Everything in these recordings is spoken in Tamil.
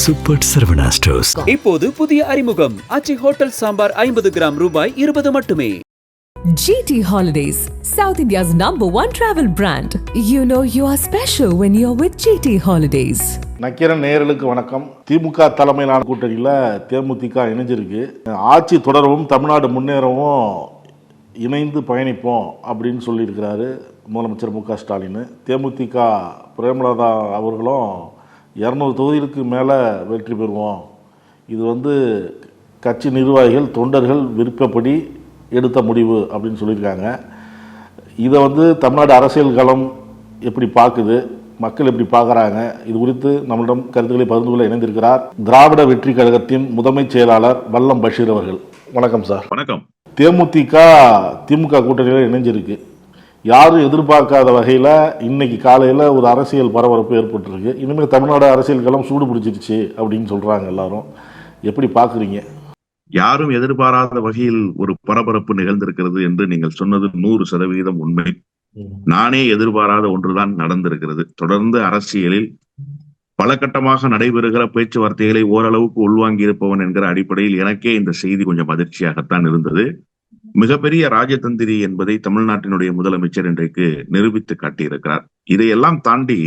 Super Saravana stores. இப்போது புதிய அறிமுகம் ஆச்சி ஹோட்டல் சாம்பார் 50 கிராம் ரூபாய் 20 மட்டுமே. GT Holidays, South India's #1 travel brand. You know you are special when you're with GT Holidays. Nakkheeran நேயர்களுக்கு வணக்கம். திமுக தலைமையிலான கூட்டணியில் தேமுதிக இணைஞ்சிருக்கு. ஆட்சி தொடரவும் தமிழ்நாடு முன்னேறவும் இணைந்து பயணிப்போம் அப்படின்னு சொல்லியிருக்கிறாரு முதலமைச்சர் மு க ஸ்டாலின். தேமுதிக பிரேமலதா அவர்களும் 200 தொகுதிகளுக்கு மேலே வெற்றி பெறுவோம், இது கட்சி நிர்வாகிகள் தொண்டர்கள் விருப்பப்படி எடுத்த முடிவு அப்படின்னு சொல்லியிருக்காங்க. இதை தமிழ்நாடு அரசியல் களம் எப்படி பார்க்குது, மக்கள் எப்படி பார்க்குறாங்க, இது குறித்து நம்மளிடம் கருத்துக்களை பகிர்ந்து கொள்ள இணைந்திருக்கிறார் திராவிட வெற்றி கழகத்தின் முதன்மை செயலாளர் வல்லம் பஷீர் அவர்கள். வணக்கம் சார். வணக்கம். தேமுதிக திமுக கூட்டணியில் இணைஞ்சிருக்கு. யாரும் எதிர்பார்க்காத வகையில் இன்னைக்கு காலையில் ஒரு அரசியல் பரபரப்பு ஏற்பட்டுருக்கு. இனிமேல் தமிழ்நாடு அரசியல் களம் சூடு பிடிச்சிருச்சு அப்படின்னு சொல்கிறாங்க. எல்லாரும் எப்படி பார்க்குறீங்க? யாரும் எதிர்பாராத வகையில் ஒரு பரபரப்பு நிகழ்ந்திருக்கிறது என்று நீங்கள் சொன்னது 100% உண்மை. நானே எதிர்பாராத ஒன்றுதான் நடந்திருக்கிறது. தொடர்ந்து அரசியலில் பல கட்டமாக நடைபெறுகிற பேச்சுவார்த்தைகளை ஓரளவுக்கு உள்வாங்கி இருப்பவன் என்கிற அடிப்படையில் எனக்கே இந்த செய்தி கொஞ்சம் அதிர்ச்சியாகத்தான் இருந்தது. மிகப்பெரிய ராஜதந்திரி என்பதை தமிழ்நாட்டினுடைய முதலமைச்சர் இன்றைக்கு நிரூபித்து காட்டியிருக்கிறார். இதையெல்லாம் தாண்டி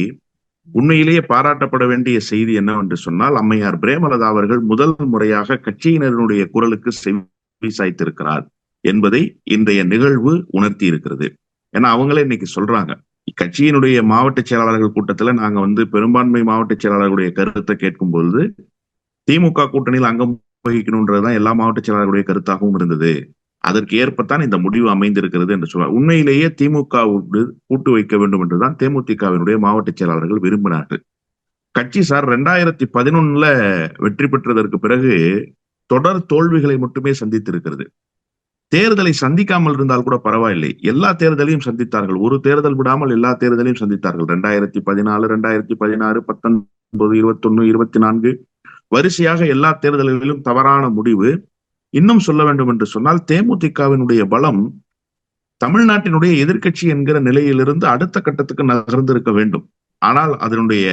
உண்மையிலேயே பாராட்டப்பட வேண்டிய செய்தி என்னவென்று சொன்னால், அம்மையார் பிரேமலதா அவர்கள் முதல் முறையாக கட்சியினருடைய குரலுக்கு செவி சாய்த்திருக்கிறார் என்பதை இன்றைய நிகழ்வு உணர்த்தி இருக்கிறது. ஏன்னா அவங்களே இன்னைக்கு சொல்றாங்க, கட்சியினுடைய மாவட்ட செயலாளர்கள் கூட்டத்துல நாங்க பெரும்பான்மை மாவட்ட செயலாளர்களுடைய கருத்தை கேட்கும் பொழுது திமுக கூட்டணியில் அங்கம் வகிக்கணும்ன்றதுதான் எல்லா மாவட்ட செயலாளர்களுடைய கருத்தாகவும் இருந்தது. அதற்கு ஏற்பத்தான் இந்த முடிவு அமைந்திருக்கிறது என்று சொல்வார். உண்மையிலேயே திமுகவோடு கூட்டு வைக்க வேண்டும் என்றுதான் தேமுதிகவினுடைய மாவட்ட செயலாளர்கள் விரும்பினார்கள். கட்சி சார் 2011 வெற்றி பெற்றதற்கு பிறகு தொடர் தோல்விகளை மட்டுமே சந்தித்திருக்கிறது. தேர்தலை சந்திக்காமல் இருந்தால் கூட பரவாயில்லை, எல்லா தேர்தலையும் சந்தித்தார்கள். ஒரு தேர்தல் விடாமல் எல்லா தேர்தலையும் சந்தித்தார்கள். 2014, 2016, 19, 21, 24 வரிசையாக எல்லா தேர்தல்களிலும் தவறான முடிவு. இன்னும் சொல்ல வேண்டும் என்று சொன்னால், தேமுதிகவினுடைய பலம் தமிழ்நாட்டினுடைய எதிர்க்கட்சி என்கிற நிலையிலிருந்து அடுத்த கட்டத்துக்கு நகர்ந்திருக்க வேண்டும். ஆனால் அதனுடைய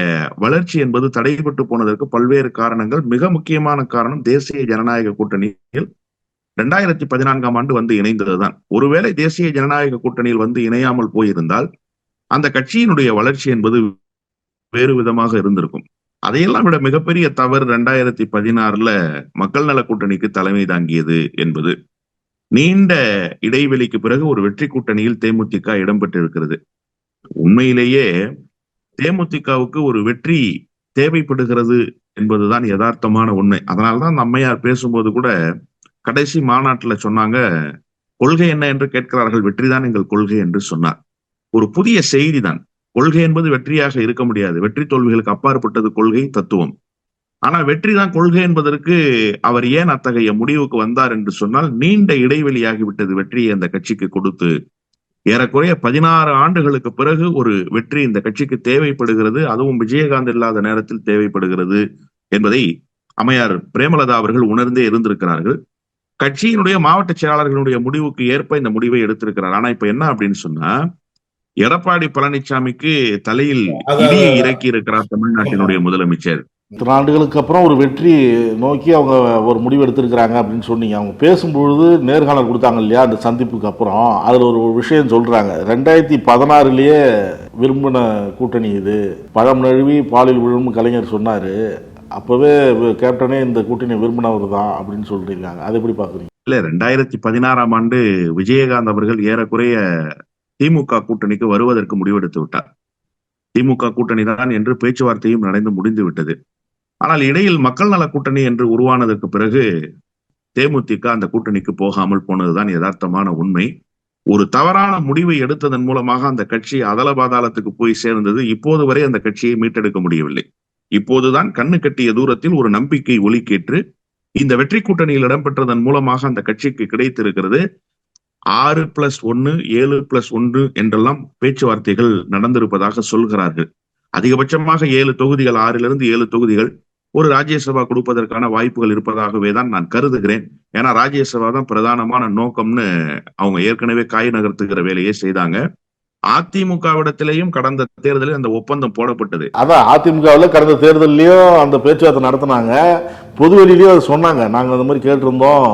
வளர்ச்சி என்பது தடைபட்டு போனதற்கு பல்வேறு காரணங்கள். மிக முக்கியமான காரணம் தேசிய ஜனநாயக கூட்டணியில் 2014ஆம் ஆண்டு இணைந்ததுதான். ஒருவேளை தேசிய ஜனநாயக கூட்டணியில் இணையாமல் போயிருந்தால் அந்த கட்சியினுடைய வளர்ச்சி என்பது வேறு விதமாக இருந்திருக்கும். அதையெல்லாம் விட மிகப்பெரிய தவறு 2016 மக்கள் நல கூட்டணிக்கு தலைமை தாங்கியது என்பது. நீண்ட இடைவெளிக்கு பிறகு ஒரு வெற்றி கூட்டணியில் தேமுதிக இடம்பெற்றிருக்கிறது. உண்மையிலேயே தேமுதிகவுக்கு ஒரு வெற்றி தேவைப்படுகிறது என்பதுதான் யதார்த்தமான உண்மை. அதனால்தான் அம்மையார் பேசும்போது கூட கடைசி மாநாட்டுல சொன்னாங்க, கொள்கை என்ன என்று கேட்கிறார்கள், வெற்றிதான் எங்கள் கொள்கை என்று சொன்னார். ஒரு புதிய செய்தி தான். கொள்கை என்பது வெற்றியாக இருக்க முடியாது. வெற்றி தோல்விகளுக்கு அப்பாற்பட்டது கொள்கை, தத்துவம். ஆனா வெற்றி தான் கொள்கை என்பதற்கு அவர் ஏன் அத்தகைய முடிவுக்கு வந்தார் என்று சொன்னால், நீண்ட இடைவெளியாகிவிட்டது வெற்றியை அந்த கட்சிக்கு கொடுத்து. ஏறக்குறைய 16 ஆண்டுகளுக்கு பிறகு ஒரு வெற்றி இந்த கட்சிக்கு தேவைப்படுகிறது, அதுவும் விஜயகாந்த் இல்லாத நேரத்தில் தேவைப்படுகிறது என்பதை அம்மையார் பிரேமலதா அவர்கள் உணர்ந்தே இருந்திருக்கிறார்கள். கட்சியினுடைய மாவட்ட செயலாளர்களுடைய முடிவுக்கு ஏற்ப இந்த முடிவை எடுத்திருக்கிறார். ஆனா இப்ப என்ன அப்படின்னு சொன்னா, எடப்பாடி பழனிசாமிக்கு தலையில் இடியை இறக்கி இருக்கிறார் தமிழ்நாட்டினுடைய முதலமைச்சர். இத்தனை ஆண்டுகளுக்கு அப்புறம் ஒரு வெற்றி நோக்கி அவங்க ஒரு முடிவு எடுத்திருக்கிறாங்க அப்படின்னு சொன்னீங்க. அவங்க பேசும்பொழுது நேர்காணல் கொடுத்தாங்க இல்லையா, அந்த சந்திப்புக்கு அப்புறம் அதில் ஒரு விஷயம் சொல்றாங்க. 2016 விரும்பின கூட்டணி இது, பழம் நழுவி பாலில் விழும் கலைஞர் சொன்னாரு, அப்பவே கேப்டனே இந்த கூட்டணி விரும்பினவர் தான் அப்படின்னு சொல்லிருக்காங்க. அதை எப்படி பாக்குறீங்க? இல்ல, 2016ஆம் ஆண்டு விஜயகாந்த் அவர்கள் ஏறக்குறைய திமுக கூட்டணிக்கு வருவதற்கு முடிவெடுத்து விட்டார். திமுக கூட்டணி தான் என்று பேச்சுவார்த்தையும் நடந்து முடிந்து விட்டது. ஆனால் இடையில் மக்கள் நல கூட்டணி என்று உருவானதற்கு பிறகு தேமுதிக அந்த கூட்டணிக்கு போகாமல் போனதுதான் யதார்த்தமான உண்மை. ஒரு தவறான முடிவை எடுத்ததன் மூலமாக அந்த கட்சி அதல பாதாளத்துக்கு போய் சேர்ந்தது. இப்போது வரை அந்த கட்சியை மீட்டெடுக்க முடியவில்லை. இப்போதுதான் கண்ணு கட்டிய தூரத்தில் ஒரு நம்பிக்கை ஒலிக்கேற்று இந்த வெற்றி கூட்டணியில் இடம்பெற்றதன் மூலமாக அந்த கட்சிக்கு கிடைத்திருக்கிறது. 6+1, 7+1 என்றெல்லாம் பேச்சுவார்த்தைகள் நடந்திருப்பதாக சொல்கிறார்கள். அதிகபட்சமாக 7 தொகுதிகள், 6லிருந்து 7 தொகுதிகள் ஒரு ராஜ்யசபா கொடுப்பதற்கான வாய்ப்புகள் இருப்பதாகவே தான் நான் கருதுகிறேன். ஏன்னா ராஜ்யசபா தான் பிரதானமான நோக்கம்னு அவங்க ஏற்கனவே காய் நகர்த்துகிற வேலையை செய்தாங்க. அதிமுகவிடத்திலேயும் கடந்த தேர்தலில் அந்த ஒப்பந்தம் போடப்பட்டது. அதான் அதிமுகவில் கடந்த தேர்தலையும் அந்த பேச்சுவார்த்தை நடத்தினாங்க, பொதுவெளியிலையும் அதை சொன்னாங்க. நாங்கள் அந்த மாதிரி கேட்டிருந்தோம்,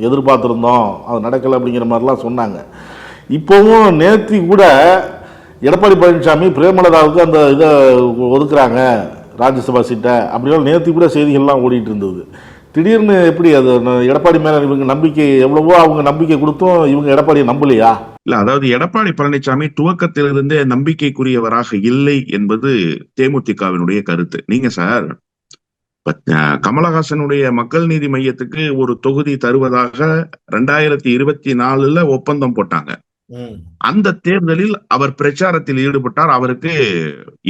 எதிர்பார்த்துருந்தோம், அது நடக்கலை அப்படிங்கிற மாதிரிலாம் சொன்னாங்க. இப்போவும் நேற்று கூட எடப்பாடி பழனிசாமி பிரேமலதாவுக்கு அந்த இதை ஒதுக்குறாங்க ராஜ்யசபா சீட்டை அப்படின்னா நேற்று கூட செய்திகள்லாம் ஓடிட்டு இருந்தது. திடீர்னு எப்படி அது எடப்பாடி மேல இவங்க நம்பிக்கை எவ்வளவோ அவங்க நம்பிக்கை கொடுத்தும் இவங்க எடப்பாடியை நம்பலையா? இல்ல, அதாவது எடப்பாடி பழனிசாமி துவக்கத்திலிருந்தே நம்பிக்கைக்குரியவராக இல்லை என்பது தேமுதிகவினுடைய கருத்து. நீங்க சார் கமலஹாசனுடைய மக்கள் நீதி மையத்துக்கு ஒரு தொகுதி தருவதாக 2024 ஒப்பந்தம் போட்டாங்க. அந்த தேர்தலில் அவர் பிரச்சாரத்தில் ஈடுபட்டார், அவருக்கு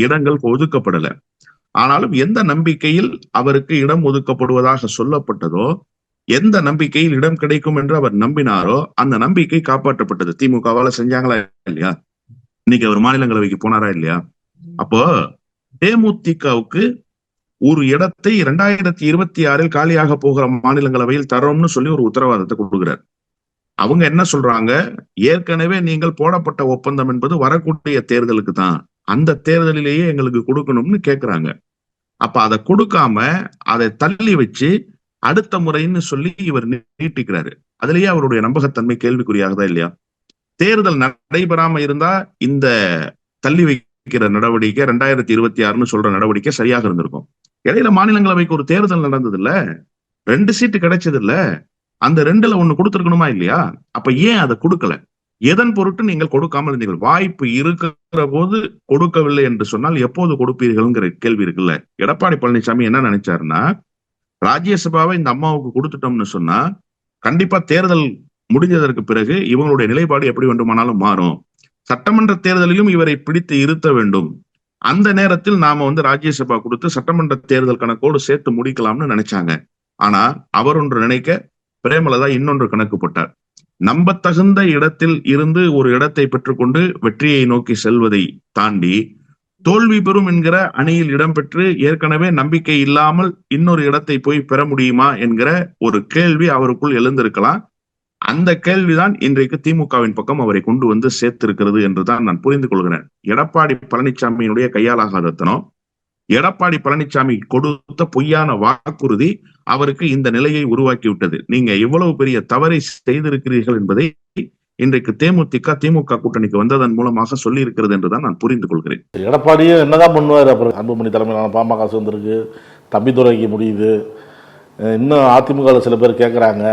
இடங்கள் ஒதுக்கப்படல. ஆனாலும் எந்த நம்பிக்கையில் அவருக்கு இடம் ஒதுக்கப்படுவதாக சொல்லப்பட்டதோ, எந்த நம்பிக்கையில் இடம் கிடைக்கும் என்று அவர் நம்பினாரோ அந்த நம்பிக்கை காப்பாற்றப்பட்டது. திமுகவால செஞ்சாங்களா இல்லையா? இன்னைக்கு அவர் மாநிலங்களவைக்கு போனாரா இல்லையா? அப்போ தேமுதிகவுக்கு ஒரு இடத்தை 2026 காலியாக போகிற மாநிலங்களவையில் தரோம்னு சொல்லி ஒரு உத்தரவாதத்தை கொடுக்கிறார். அவங்க என்ன சொல்றாங்க, ஏற்கனவே நீங்கள் போடப்பட்ட ஒப்பந்தம் என்பது வரக்கூடிய தேர்தலுக்கு தான், அந்த தேர்தலிலேயே எங்களுக்கு கொடுக்கணும்னு கேட்கிறாங்க. அப்ப அதை கொடுக்காம அதை தள்ளி வச்சு அடுத்த முறைன்னு சொல்லி இவர் நீட்டிக்கிறாரு. அதுலயே அவருடைய நம்பகத்தன்மை கேள்விக்குறியாகதான் இல்லையா? தேர்தல் நடைபெறாம இருந்தா இந்த தள்ளி வைக்கிற நடவடிக்கை 2026 சொல்ற நடவடிக்கை சரியாக இருந்திருக்கும். இடையில மாநிலங்களவைக்கு ஒரு தேர்தல் நடந்தது இல்ல, 2 சீட்டு கிடைச்சது இல்ல, அந்த 2ல 1 கொடுத்திருக்கணுமா இல்லையா? அப்ப ஏன் அதை கொடுக்கல? எதன் பொருட்டு நீங்கள் கொடுக்காமல் இருந்தீர்கள்? வாய்ப்பு இருக்கிற போது கொடுக்கவில்லை என்று சொன்னால் எப்போது கொடுப்பீர்கள்ங்கிற கேள்வி இருக்குல்ல. எடப்பாடி பழனிசாமி என்ன நினைச்சாருன்னா, ராஜ்யசபாவை இந்த அம்மாவுக்கு கொடுத்துட்டோம்னு சொன்னா கண்டிப்பா தேர்தல் முடிஞ்சதற்கு பிறகு இவங்களுடைய நிலைப்பாடு எப்படி வேண்டுமானாலும் மாறும், சட்டமன்ற தேர்தலிலும் இவரை பிடித்து இருத்த வேண்டும், அந்த நேரத்தில் நாம ராஜ்யசபா கொடுத்து சட்டமன்ற தேர்தல் கணக்கோடு சேர்த்து முடிக்கலாம்னு நினைச்சாங்க. ஆனா அவர் ஒன்று நினைக்க, பிரேமலதா இன்னொன்று கணக்கு போட்டார். நம்பத்தகுந்த இடத்தில் இருந்து ஒரு இடத்தை பெற்றுக்கொண்டு வெற்றியை நோக்கி செல்வதை தாண்டி தோல்வி பெறும் என்கிற அணியில் இடம்பெற்று ஏற்கனவே நம்பிக்கை இல்லாமல் இன்னொரு இடத்தை போய் பெற முடியுமா என்கிற ஒரு கேள்வி அவருக்குள் எழுந்திருக்கலாம். அந்த கேள்விதான் இன்றைக்கு திமுகவின் பக்கம் அவரை கொண்டு சேர்த்திருக்கிறது என்றுதான் நான் புரிந்து கொள்கிறேன். எடப்பாடி பழனிசாமியினுடைய கையாலாகாதத்தனம், எடப்பாடி பழனிசாமி கொடுத்த பொய்யான வாக்குறுதி அவருக்கு இந்த நிலையை உருவாக்கி விட்டது. நீங்க எவ்வளவு பெரிய தவறை செய்திருக்கிறீர்கள் என்பதை இன்றைக்கு திமுக கூட்டணிக்கு வந்ததன் மூலமாக சொல்லி இருக்கிறது என்றுதான் நான் புரிந்து கொள்கிறேன். எடப்பாடியே என்னதான் பண்ணுவார்? அப்புறம் அன்புமணி தலைமையிலான பாமக சேர்ந்திருக்கு, தம்பிதுரைக்கு முடியுது, இன்னும் அதிமுக சில பேர் கேட்கிறாங்க,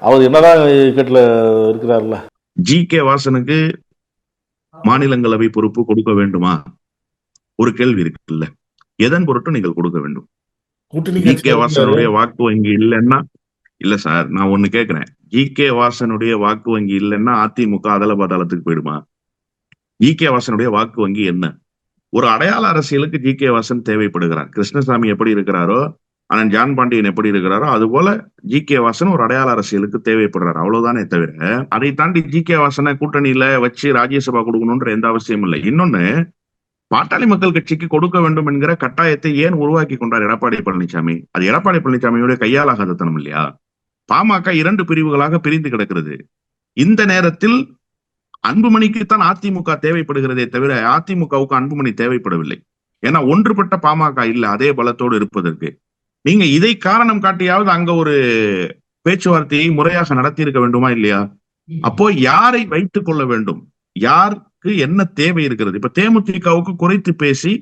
அவர் என்னதான் கேட்டுல இருக்கிறார்ல. ஜி.கே. வாசனுக்கு மாநிலங்களவை பொறுப்பு கொடுக்க வேண்டுமா? ஒரு கேள்வி இருக்குல்ல, எதன் பொருட்டும் நீங்கள் கொடுக்க வேண்டும். ஜி.கே. வாசனுடைய வாக்கு வங்கி இல்லைன்னா, இல்ல சார் நான் ஒண்ணு கேட்கிறேன், ஜி.கே. வாசனுடைய வாக்கு வங்கி இல்லைன்னா அதிமுக அதல பாதாளத்துக்கு போயிடுமா? ஜி.கே. வாசனுடைய வாக்கு வங்கி என்ன? ஒரு அடையாள அரசியலுக்கு ஜி.கே. வாசன் தேவைப்படுகிறார். கிருஷ்ணசாமி எப்படி இருக்கிறாரோ, அண்ணன் ஜான் பாண்டியன் எப்படி இருக்கிறாரோ, அது போல ஜி.கே. வாசன் ஒரு அடையாள அரசியலுக்கு தேவைப்படுறாரு, அவ்வளவுதானே தவிர அதை தாண்டி ஜி.கே. வாசனை கூட்டணியில வச்சு ராஜ்யசபா கொடுக்கணும்ன்ற எந்த அவசியம் இல்லை. இன்னொன்னு, பாட்டாளி மக்கள் கட்சிக்கு கொடுக்க வேண்டும் என்கிற கட்டாயத்தை ஏன் உருவாக்கி கொண்டார் எடப்பாடி பழனிசாமி? அது எடப்பாடி பழனிசாமியுடைய கையாலாகாதத்தனம் இல்லையா? பாமக 2 பிரிவுகளாக பிரிந்து கிடக்கிறது. இந்த நேரத்தில் அன்புமணிக்குத்தான் அதிமுக தேவைப்படுகிறதே தவிர அதிமுகவுக்கு அன்புமணி தேவைப்படவில்லை. ஏன்னா ஒன்றுபட்ட பாமக இல்ல அதே பலத்தோடு இருப்பதற்கு. நீங்க இதை காரணம் காட்டியாவது அங்க ஒரு பேச்சுவார்த்தையை முறையாக நடத்தி இருக்க வேண்டுமா இல்லையா? அப்போ யாரை வைத்துக் கொள்ள வேண்டும், யாருக்கு என்ன தேவை இருக்கிறது? இப்ப தேமுதிகவுக்கு குறைத்து பேசி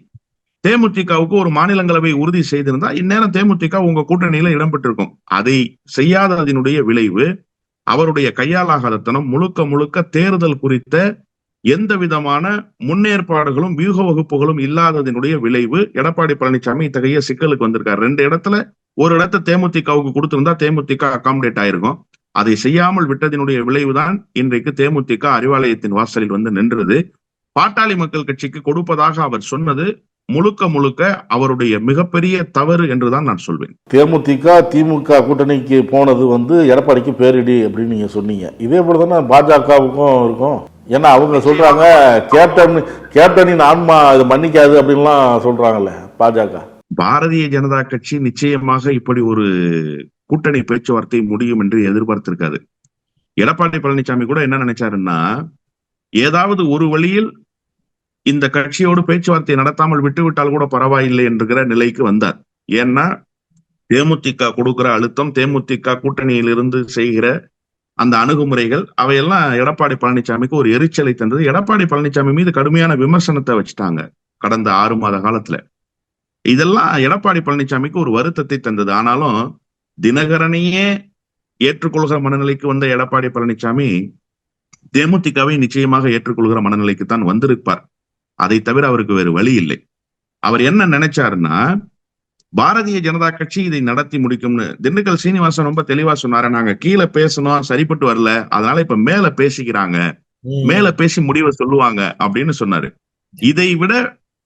தேமுதிகவுக்கு ஒரு மாநிலங்களவை உறுதி செய்திருந்தா இந்நேரம் தேமுதிக உங்க கூட்டணியில இடம்பெற்றிருக்கும். அதை செய்யாததனுடைய விளைவு அவருடைய கையாலாகாதத்தனம், முழுக்க முழுக்க தேர்தல் குறித்த எந்த விதமான முன்னேற்பாடுகளும் வியூக வகுப்புகளும் இல்லாததனுடைய விளைவு. எடப்பாடி பழனிசாமி இத்தகைய சிக்கலுக்கு வந்திருக்காரு. 2 இடத்துல ஒரு இடத்தை தேமுதிகவுக்கு கொடுத்திருந்தா தேமுதிக அகாமடேட் ஆயிருக்கும். அதை செய்யாமல் விட்டதனுடைய விளைவுதான் இன்றைக்கு தேமுதிக அறிவாலயத்தின் வாசலில் நின்றது. பாட்டாளி மக்கள் கட்சிக்கு கொடுப்பதாக அவர் சொன்னது முழுக்க முழுக்க அவருடைய மிகப்பெரிய தவறு என்றுதான் நான் சொல்வேன். தேமுதிக திமுக கூட்டணிக்கு போனது எடப்பாடிக்கு பேரிடி அப்படின்னு நீங்க சொன்னீங்க. இதே போலதானே பாஜகவுக்கும் இருக்கும். ஏன்னா அவங்க சொல்றாங்க கேப்டனின் ஆன்மா இது மன்னிக்காது அப்படின்லாம் சொல்றாங்கல்ல பாஜக. பாரதிய ஜனதா கட்சி நிச்சயமாக இப்படி ஒரு கூட்டணி பேச்சுவார்த்தை முடியும் என்று எதிர்பார்த்திருக்காது. எடப்பாடி பழனிசாமி கூட என்ன நினைச்சாருன்னா, ஏதாவது ஒரு வழியில் இந்த கட்சியோடு பேச்சுவார்த்தை நடத்தாமல் விட்டுவிட்டால் கூட பரவாயில்லை என்கிற நிலைக்கு வந்தார். ஏன்னா தேமுதிக கொடுக்கிற அழுத்தம், தேமுதிக கூட்டணியிலிருந்து செய்கிற அந்த அணுகுமுறைகள் அவையெல்லாம் எடப்பாடி பழனிசாமிக்கு ஒரு எரிச்சலை தந்தது. எடப்பாடி பழனிசாமி மீது கடுமையான விமர்சனத்தை வச்சுட்டாங்க கடந்த 6 மாத காலத்துல. இதெல்லாம் எடப்பாடி பழனிசாமிக்கு ஒரு வருத்தத்தை தந்தது. ஆனாலும் தினகரனையே ஏற்றுக்கொள்கிற மனநிலைக்கு வந்த எடப்பாடி பழனிசாமி தேமுதிகவை நிச்சயமாக ஏற்றுக்கொள்கிற மனநிலைக்கு தான் வந்திருப்பார். அதை தவிர அவருக்கு வேறு வழி இல்லை. அவர் என்ன நினைச்சாருன்னா, பாரதிய ஜனதா கட்சி இதை நடத்தி முடிக்கும்னு திண்டுக்கல் சீனிவாசன் ரொம்ப தெளிவா சொன்னாரு. நாங்க கீழே பேசணும், சரிப்பட்டு வரல, அதனால இப்ப மேல பேசிக்கிறாங்க, மேல பேசி முடிவை சொல்லுவாங்க அப்படின்னு சொன்னாரு. இதை விட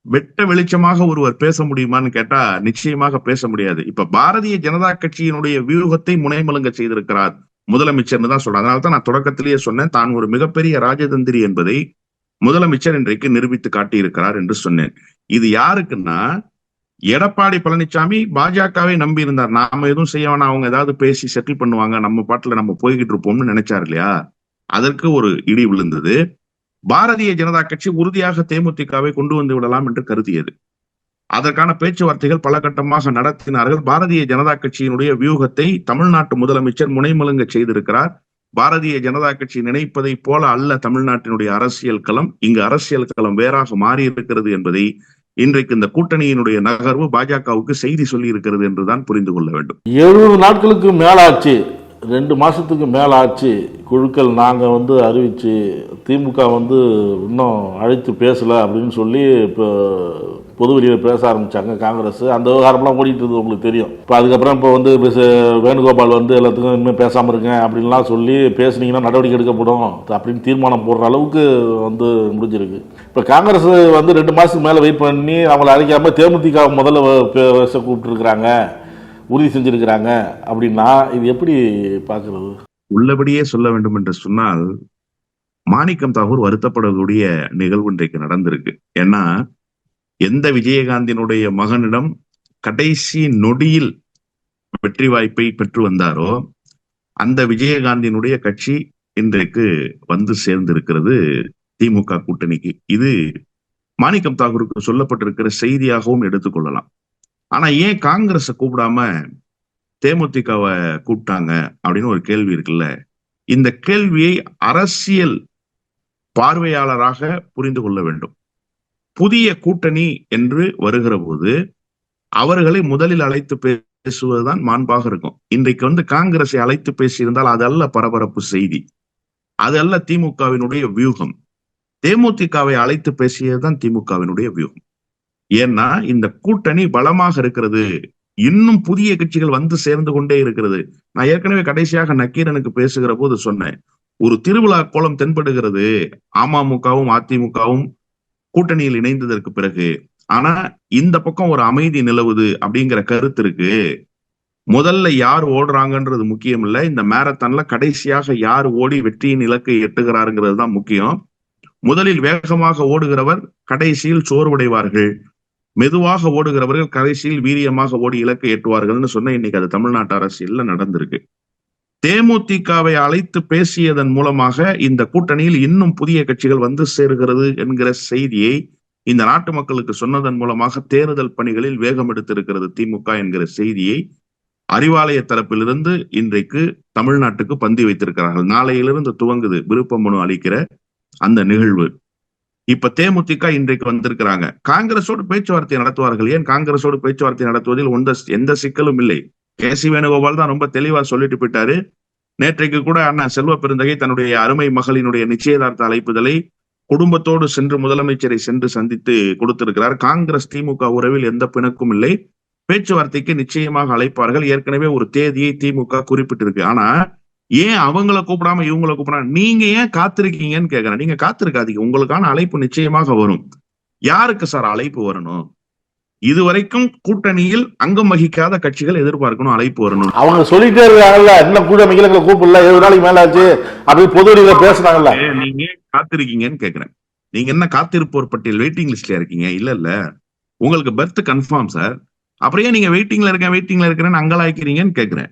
வெட்ட வெளிச்சமாக ஒருவர் பேச முடியுமான்னு கேட்டா நிச்சயமாக பேச முடியாது. இப்ப பாரதிய ஜனதா கட்சியினுடைய வியூகத்தை முனைமலுங்க செய்திருக்கிறார் முதலமைச்சர்னு தான் சொல்றேன். அதனால தான் நான் தொடக்கத்திலேயே சொன்னேன், தான் ஒரு மிகப்பெரிய ராஜதந்திரி என்பதை முதலமைச்சர் இன்றைக்கு நிரூபித்து காட்டியிருக்கிறார் என்று சொன்னேன். இது யாருக்குன்னா, எடப்பாடி பழனிசாமி பாஜகவை நம்பி இருந்தார். நாம எதுவும் செய்ய வேணாம், அவங்க ஏதாவது பேசி செட்டில் பண்ணுவாங்க, நம்ம பாட்டுல நம்ம போய்கிட்டு இருப்போம்னு நினைச்சார் இல்லையா? அதற்கு ஒரு இடி விழுந்தது. பாரதிய ஜனதா கட்சி உறுதியாக தேமுதிகவை கொண்டு வந்து விடலாம் என்று கருதியது. அதற்கான பேச்சுவார்த்தைகள் பல கட்டமாக நடத்தினார்கள். பாரதிய ஜனதா கட்சியினுடைய வியூகத்தை தமிழ்நாட்டு முதலமைச்சர் முனைமலுங்க செய்திருக்கிறார். பாரதிய ஜனதா கட்சி நினைப்பதை போல அல்ல தமிழ்நாட்டினுடைய அரசியல் களம். இங்கு அரசியல் களம் வேறாக மாறி இருக்கிறது என்பதை இன்றைக்கு இந்த கூட்டணியினுடைய நகர்வு பாஜகவுக்கு செய்தி சொல்லி இருக்கிறது என்றுதான் புரிந்து கொள்ள வேண்டும். 70 நாட்களுக்கு மேலாச்சு, 2 மாசத்துக்கு மேலாச்சு குழுக்கள் நாங்க அறிவிச்சு, திமுக இன்னும் அழைத்து பேசல அப்படின்னு சொல்லி இப்போ பொதுவெளியில் பேச ஆரம்பிச்சாங்க காங்கிரஸ். அந்த விவகாரம்லாம் ஓடிட்டு இருந்தது உங்களுக்கு தெரியும். இப்போ அதுக்கப்புறம் இப்போ வேணுகோபால் எல்லாத்துக்கும் இனிமேல் பேசாமல் இருங்க அப்படின்லாம் சொல்லி பேசுனீங்கன்னா நடவடிக்கை எடுக்கப்படும் அப்படின்னு தீர்மானம் போடுற அளவுக்கு முடிஞ்சிருக்கு. இப்போ காங்கிரஸ் 2 மாதத்துக்கு மேலே வெயிட் பண்ணி அவங்களை அழைக்காமல் தேமுதிக முதல்ல பேச கூப்பிட்டுருக்குறாங்க, உறுதி செஞ்சிருக்கிறாங்க. அப்படின்னா இது எப்படி பார்க்கறது? உள்ளபடியே சொல்ல வேண்டும் என்று சொன்னால், மாணிக்கம் தாகூர் வருத்தப்படக்கூடிய நிகழ்வு இன்றைக்கு நடந்திருக்கு. ஏன்னா எந்த விஜயகாந்தினுடைய மகனிடம் கடைசி நொடியில் வெற்றி வாய்ப்பை பெற்று வந்தாரோ அந்த விஜயகாந்தினுடைய கட்சி இன்றைக்கு சேர்ந்திருக்கிறது திமுக கூட்டணிக்கு. இது மாணிக்கம் தாகூருக்கு சொல்லப்பட்டிருக்கிற செய்தியாகவும் எடுத்துக்கொள்ளலாம். ஆனா ஏன் காங்கிரஸை கூப்பிடாம தேமுதிகவை கூப்பிட்டாங்க அப்படின்னு ஒரு கேள்வி இருக்குல்ல. இந்த கேள்வியை அரசியல் பார்வையாளராக புரிந்து கொள்ள வேண்டும். புதிய கூட்டணி என்று வருகிற போது அவர்களை முதலில் அழைத்து பேசுவதுதான் மாண்பாக இருக்கும். இன்றைக்கு காங்கிரஸை அழைத்து பேசியிருந்தால் அது அல்ல பரபரப்பு செய்தி, அது அல்ல திமுகவினுடைய வியூகம். தேமுதிகவை அழைத்து பேசியதுதான் திமுகவினுடைய வியூகம். ஏன்னா இந்த கூட்டணி பலமாக இருக்கிறது, இன்னும் புதிய கட்சிகள் சேர்ந்து கொண்டே இருக்கிறது. நான் ஏற்கனவே கடைசியாக நக்கீரனுக்கு பேசுகிற போது சொன்னேன், ஒரு திருவிழா கோலம் தென்படுகிறது அமமுகவும் அதிமுகவும் கூட்டணியில் இணைந்ததற்கு பிறகு. ஆனா இந்த பக்கம் ஒரு அமைதி நிலவுது அப்படிங்கிற கருத்து இருக்கு. முதல்ல யார் ஓடுறாங்கன்றது முக்கியம் இல்ல, இந்த மாரத்தான்ல கடைசியாக யார் ஓடி வெற்றியின் இலக்கை எட்டுகிறாருங்கிறது தான் முக்கியம். முதலில் வேகமாக ஓடுகிறவர் கடைசியில் சோர்வடைவார்கள், மெதுவாக ஓடுகிறவர்கள் கடைசியில் வீரியமாக ஓடி இலக்கை எட்டுவார்கள்னு சொன்ன இன்னைக்கு அது தமிழ்நாட்டு அரசியல்ல நடந்திருக்கு. தேமுதிகவை அழைத்து பேசியதன் மூலமாக இந்த கூட்டணியில் இன்னும் புதிய கட்சிகள் சேருகிறது என்கிற செய்தியை இந்த நாட்டு மக்களுக்கு சொன்னதன் மூலமாக தேர்தல் பணிகளில் வேகம் எடுத்திருக்கிறது திமுக என்கிற செய்தியை அறிவாலய தரப்பிலிருந்து இன்றைக்கு தமிழ்நாட்டுக்கு பந்தி வைத்திருக்கிறார்கள். நாளையிலிருந்து துவங்குது விருப்ப மனு அளிக்கிற அந்த நிகழ்வு. இப்ப தேமுதிக இன்றைக்கு வந்திருக்கிறாங்க. காங்கிரஸோடு பேச்சுவார்த்தை நடத்துவார்கள். ஏன் காங்கிரஸோடு பேச்சுவார்த்தை நடத்துவதில் எந்த சிக்கலும் இல்லை. கே.சி. வேணுகோபால் தான் ரொம்ப தெளிவா சொல்லிட்டு போயிட்டாரு. நேற்றைக்கு கூட அண்ணா செல்வ பெருந்தகை தன்னுடைய அருமை மகளினுடைய நிச்சயதார்த்த அழைப்புதலை குடும்பத்தோடு சென்று முதலமைச்சரை சென்று சந்தித்து கொடுத்திருக்கிறார். காங்கிரஸ் திமுக உறவில் எந்த பிணக்கும் இல்லை, பேச்சுவார்த்தைக்கு நிச்சயமாக அழைப்பார்கள். ஏற்கனவே ஒரு தேதியை திமுக குறிப்பிட்டிருக்கு. ஆனா ஏன் அவங்கள கூப்பிடாம இவங்களை கூப்பிடாம நீங்க ஏன் காத்திருக்கீங்கன்னு கேக்குறேன். நீங்க காத்திருக்காதீங்க, உங்களுக்கான அழைப்பு நிச்சயமாக வரும். யாருக்கு சார் அழைப்பு வரணும்? இதுவரைக்கும் கூட்டணியில் அங்கம் வகிக்காத கட்சிகள் எதிர்பார்க்கணும் அழைப்பு வரணும். அவங்க சொல்லிட்டே இருக்காங்கல்ல, இன்னும் கூட்டணி கூப்பிடல, 7 நாளைக்கு மேல ஆச்சு அப்படி பொதுவெளியில பேசுறாங்கல்ல. நீங்க காத்திருக்கீங்கன்னு கேக்குறேன். நீங்க என்ன காத்திருப்போர் பட்டியல் வெயிட்டிங் லிஸ்ட்ல இருக்கீங்க? இல்ல உங்களுக்கு பர்த் கன்ஃபார்ம் சார். அப்படியே நீங்க வெயிட்டிங்ல இருக்கிறேன்னு அங்கலாய்க்கிறீங்கன்னு கேக்குறேன்.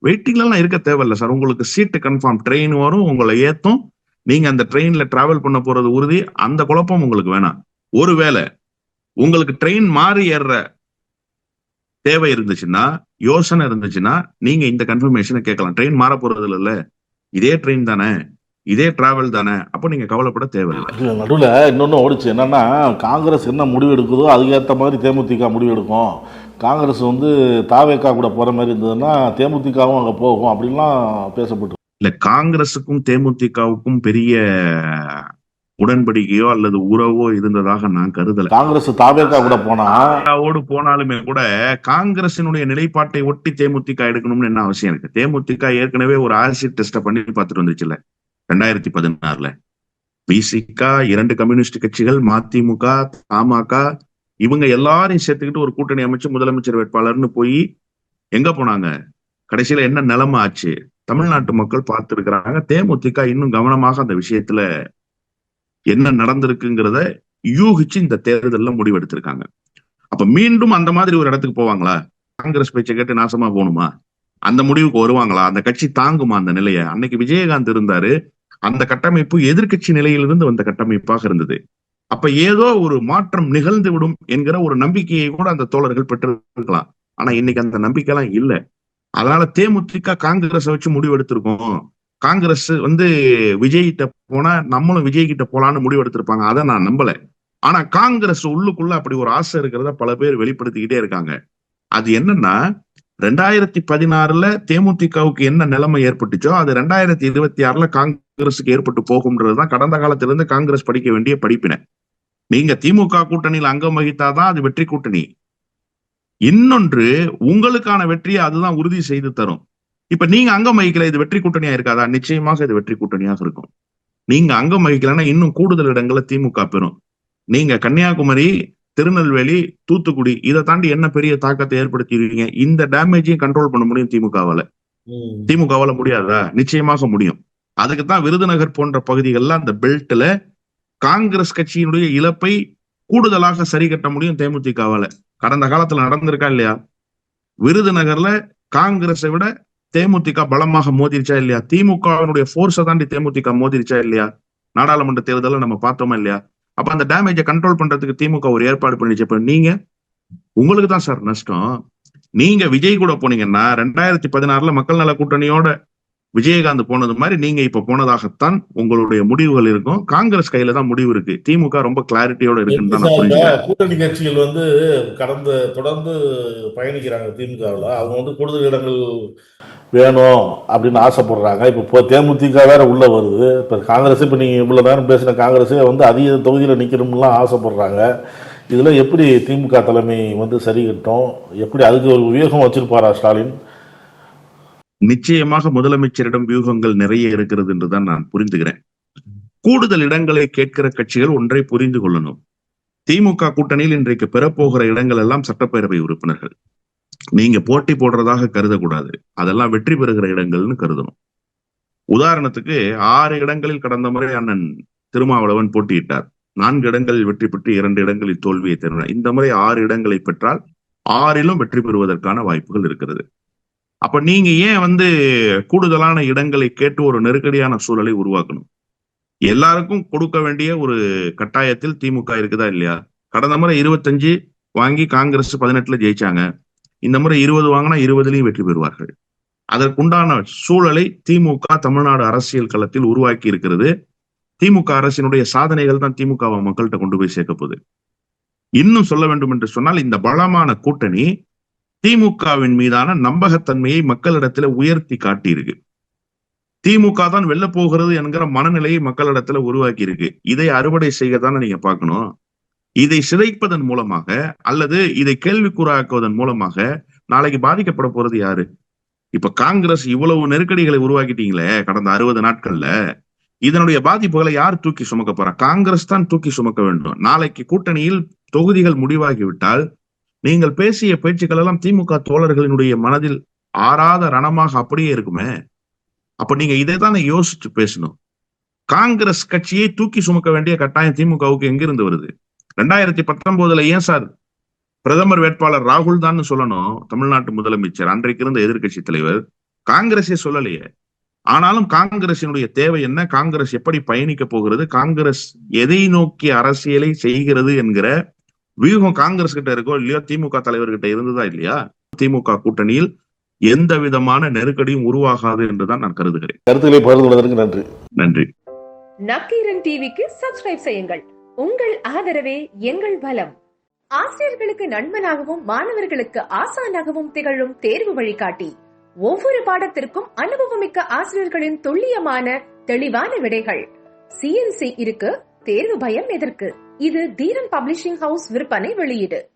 வெயிட்டிங்ல எல்லாம் இருக்க தேவையில்ல சார். உங்களுக்கு சீட்டு கன்ஃபார்ம், ட்ரெயின் வரும், உங்களை ஏத்தும், நீங்க அந்த ட்ரெயின்ல டிராவல் பண்ண போறது உறுதி. அந்த குழப்பம் உங்களுக்கு வேணாம். ஒருவேளை உங்களுக்கு ட்ரெயின் மாறி ஏறுற தேவை இருந்துச்சுன்னா, யோசனை இருந்துச்சுன்னா, நீங்க இந்த கன்ஃபர்மேஷனை கேட்கலாம். ட்ரெயின் மாற போறது இல்ல, இதே ட்ரெயின் தானே, இதே டிராவல் தானே, அப்போ நீங்க கவலைப்பட தேவையில்லை. நடுவில் இன்னொன்று ஓடிச்சு என்னன்னா, காங்கிரஸ் என்ன முடிவு எடுக்குதோ அதுக்கேற்ற மாதிரி தேமுதிக முடிவு எடுக்கும். காங்கிரஸ் வந்து தாவேக்கா கூட போற மாதிரி இருந்ததுன்னா தேமுதிகவும் அங்கே போகும் அப்படின்லாம் பேசப்பட்டு. இல்ல, காங்கிரஸுக்கும் தேமுதிகவுக்கும் பெரிய உடன்படிக்கையோ அல்லது உறவோ இருந்ததாக நான் கருதல. காங்கிரஸ் தாவேக்கா கூட போனாலுமே கூட காங்கிரசினுடைய நிலைப்பாட்டை ஒட்டி தேமுதிக எடுக்கணும்னு என்ன அவசியம் இருக்கு? தேமுதிக ஏற்கனவே ஒரு ஆசிட் டெஸ்ட பண்ணி பார்த்துட்டு வந்துச்சுல 2016. விசிக, 2 கம்யூனிஸ்ட் கட்சிகள், மதிமுக, தமாக, இவங்க எல்லாரையும் சேர்த்துக்கிட்டு ஒரு கூட்டணி அமைச்சு முதலமைச்சர் வேட்பாளர்னு போய் எங்க போனாங்க? கடைசியில என்ன நிலைமை ஆச்சு? தமிழ்நாட்டு மக்கள் பார்த்திருக்கிறாங்க. தேமுதிக இன்னும் கவனமாக அந்த விஷயத்துல என்ன நடந்திருக்குங்கிறத யூகிச்சு இந்த தேர்தல்ல முடிவெடுத்திருக்காங்க. அப்ப மீண்டும் அந்த மாதிரி ஒரு இடத்துக்கு போவாங்களா? காங்கிரஸ் பேச்சை கேட்டு நாசமா போகணுமா? அந்த முடிவுக்கு வருவாங்களா? அந்த கட்சி தாங்குமா அந்த நிலையை? அன்னைக்கு விஜயகாந்த் இருந்தாரு, அந்த கட்டமைப்பு எதிர்கட்சி நிலையிலிருந்து வந்த கட்டமைப்பாக இருந்தது. அப்ப ஏதோ ஒரு மாற்றம் நிகழ்ந்து விடும் என்கிற ஒரு நம்பிக்கையை கூட அந்த தோழர்கள் பெற்றிருக்கலாம். ஆனா இன்னைக்கு அந்த நம்பிக்கை எல்லாம் இல்ல. அதனால தேமுதிக காங்கிரஸை வச்சு முடிவெடுத்திருக்கோம். காங்கிரஸ் விஜய் கிட்ட போனா நம்மளும் விஜய் கிட்ட போலான்னு முடிவெடுத்திருப்பாங்க. அதை நான் நம்பல. ஆனா காங்கிரஸ் உள்ளுக்குள்ள அப்படி ஒரு ஆசை இருக்கிறத பல பேர் வெளிப்படுத்திக்கிட்டே இருக்காங்க. அது என்னன்னா, 2016 தேமுதிகவுக்கு என்ன நிலைமை ஏற்பட்டுச்சோ அது 2026 காங்கிரஸுக்கு ஏற்பட்டு போகும்ன்றதுதான் கடந்த காலத்திலிருந்து காங்கிரஸ் படிக்க வேண்டிய படிப்பினை. நீங்க திமுக கூட்டணியில் அங்கம் வகித்தாதான் அது வெற்றி கூட்டணி. இன்னொன்று, உங்களுக்கான வெற்றியை அதுதான் உறுதி செய்து தரும். இப்ப நீங்க அங்கம் வகிக்கல, இது வெற்றி கூட்டணியா இருக்காதா? நிச்சயமாக இது வெற்றி கூட்டணியாக இருக்கும். நீங்க அங்கம் வகிக்கலன்னா இன்னும் கூடுதல் இடங்களை திமுக பெறும். நீங்க கன்னியாகுமரி, திருநெல்வேலி, தூத்துக்குடி இதை தாண்டி என்ன பெரிய தாக்கத்தை ஏற்படுத்திடுவீங்க? இந்த டேமேஜையும் கண்ட்ரோல் பண்ண முடியும் திமுகவால முடியாதா? நிச்சயமாக முடியும். அதுக்குத்தான் விருதுநகர் போன்ற பகுதிகளில் அந்த பெல்ட்ல காங்கிரஸ் கட்சியினுடைய இழப்பை கூடுதலாக சரி கட்ட முடியும் தேமுதிகவால. கடந்த காலத்துல நடந்திருக்கா இல்லையா? விருதுநகர்ல காங்கிரஸை விட தேமுதிக பலமாக மோதிருச்சா இல்லையா? திமுகவினுடைய போர்ஸை தாண்டி தேமுதிக மோதிருச்சா இல்லையா? நாடாளுமன்ற தேர்தலில் நம்ம பார்த்தோமா இல்லையா? அப்ப அந்த டேமேஜை கண்ட்ரோல் பண்றதுக்கு திமுக ஒரு ஏற்பாடு பண்ணிச்சு. இப்ப நீங்க, உங்களுக்கு தான் சார் நஷ்டம். நீங்க விஜய் கூட போனீங்கன்னா 2016 மக்கள் நல கூட்டணியோட விஜயகாந்த் போனது மாதிரி நீங்க இப்ப போனதாகத்தான் உங்களுடைய முடிவுகள் இருக்கும். காங்கிரஸ் கையில தான் முடிவு இருக்கு. திமுக ரொம்ப கிளாரிட்டியோட இருக்குன்னு தான் நான் புரிஞ்சுக்கிறேன். கூட்டணி கட்சிகள் தொடர்ந்து பயணிக்கிறாங்க திமுகவில். அவங்க கூடுதல் இடங்கள் வேணும் அப்படின்னு ஆசைப்படுறாங்க. இப்போ தேமுதிக வேற உள்ள வருது. இப்போ காங்கிரஸ், இப்போ நீங்க இவ்வளவு நேரம் பேசின காங்கிரஸே அதிக தொகுதியில் நிக்கணும்லாம் ஆசைப்படுறாங்க. இதுல எப்படி திமுக தலைமை சரி கட்டும்? எப்படி அதுக்கு ஒரு வியூகம் வச்சிருப்பாரா ஸ்டாலின்? நிச்சயமாக முதலமைச்சரிடம் வியூகங்கள் நிறைய இருக்கிறது என்றுதான் நான் புரிந்துகிறேன். கூடுதல் இடங்களை கேட்கிற கட்சிகள் ஒன்றை புரிந்து கொள்ளணும். திமுக கூட்டணியில் இன்றைக்கு பெறப்போகிற இடங்கள் எல்லாம் சட்டப்பேரவை உறுப்பினர்கள். நீங்க போட்டி போடுறதாக கருதக்கூடாது. அதெல்லாம் வெற்றி பெறுகிற இடங்கள்னு கருதணும். உதாரணத்துக்கு 6 இடங்களில் கடந்த முறை அண்ணன் திருமாவளவன் போட்டியிட்டார். 4 இடங்களில் வெற்றி பெற்று 2 இடங்களில் தோல்வியை தருகிறார். இந்த முறை 6 இடங்களை பெற்றால் 6லும் வெற்றி பெறுவதற்கான வாய்ப்புகள் இருக்கிறது. அப்ப நீங்க ஏன் கூடுதலான இடங்களை கேட்டு ஒரு நெருக்கடியான சூழலை உருவாக்கணும்? எல்லாருக்கும் கொடுக்க வேண்டிய ஒரு கட்டாயத்தில் திமுக இருக்குதா இல்லையா? கடந்த முறை 25 வாங்கி காங்கிரஸ் 18 ஜெயிச்சாங்க. இந்த முறை 20 வாங்கினா 20லயும் வெற்றி பெறுவார்கள். அதற்குண்டான சூழலை திமுக தமிழ்நாடு அரசியல் களத்தில் உருவாக்கி இருக்கிறது. திமுக அரசினுடைய சாதனைகள் தான் திமுகவை மக்கள்கிட்ட கொண்டு போய் சேர்க்க போகுது. இன்னும் சொல்ல வேண்டும் என்று சொன்னால், இந்த பலமான கூட்டணி திமுகவின் மீதான நம்பகத்தன்மையை மக்களிடத்துல உயர்த்தி காட்டியிருக்கு. திமுக தான் வெல்ல போகிறது என்கிற மனநிலையை மக்களிடத்துல உருவாக்கி இருக்கு. இதை அறுவடை செய்யத்தானே நீங்க பார்க்கணும். இதை சிதைப்பதன் மூலமாக அல்லது இதை கேள்விக்குறாக்குவதன் மூலமாக நாளைக்கு பாதிக்கப்பட போறது யாரு? இப்ப காங்கிரஸ் இவ்வளவு நெருக்கடிகளை உருவாக்கிட்டீங்களே கடந்த 60 நாட்கள்ல, இதனுடைய பாதிப்புகளை யார் தூக்கி சுமக்க போறா? காங்கிரஸ் தான் தூக்கி சுமக்க வேண்டும். நாளைக்கு கூட்டணியில் தொகுதிகள் முடிவாகிவிட்டால் நீங்கள் பேசிய பேச்சுக்கள் எல்லாம் திமுக தோழர்களினுடைய மனதில் ஆறாத ரணமாக அப்படியே இருக்குமே. அப்ப நீங்க இதை தானே யோசிச்சு பேசணும். காங்கிரஸ் கட்சியை தூக்கி சுமக்க வேண்டிய கட்டாயம் திமுகவுக்கு எங்கிருந்து வருது? 2019 ஏன் சார் பிரதமர் வேட்பாளர் ராகுல் தான் சொல்லணும் தமிழ்நாட்டு முதலமைச்சர், அன்றைக்கு இருந்த எதிர்கட்சி தலைவர்? காங்கிரஸே சொல்லலையே. ஆனாலும் காங்கிரசினுடைய தேவை என்ன, காங்கிரஸ் எப்படி பயணிக்க போகிறது, காங்கிரஸ் எதை நோக்கி அரசியலை செய்கிறது என்கிற வியூகம் காங்கிரஸ் கிட்ட இருக்கோ இல்லையோ, திமுக தலைவர்கிட்ட இருந்ததா இல்லையா? திமுக கூட்டணியில் எந்த விதமான நெருக்கடியும் உருவாகாது என்றுதான் நான் கருதுகிறேன். கருத்துக்களை பகிர்ந்து கொள்வதற்கு நன்றி. நன்றி. நக்கீரன் டிவிக்கு சப்ஸ்கிரைப் செய்யுங்கள். உங்கள் ஆதரவே எங்கள் பலம். ஆசிரியர்களுக்கு நண்பனாகவும் மாணவர்களுக்கு ஆசானாகவும் திகழும் தேர்வு வழிகாட்டி. ஒவ்வொரு பாடத்திற்கும் அனுபவமிக்க ஆசிரியர்களின் துல்லியமான தெளிவான விடைகள். CNC இருக்கு, தேர்வு பயம் எதற்கு? இது தீரன் பப்ளிஷிங் ஹவுஸ் விற்பனை வெளியீடு.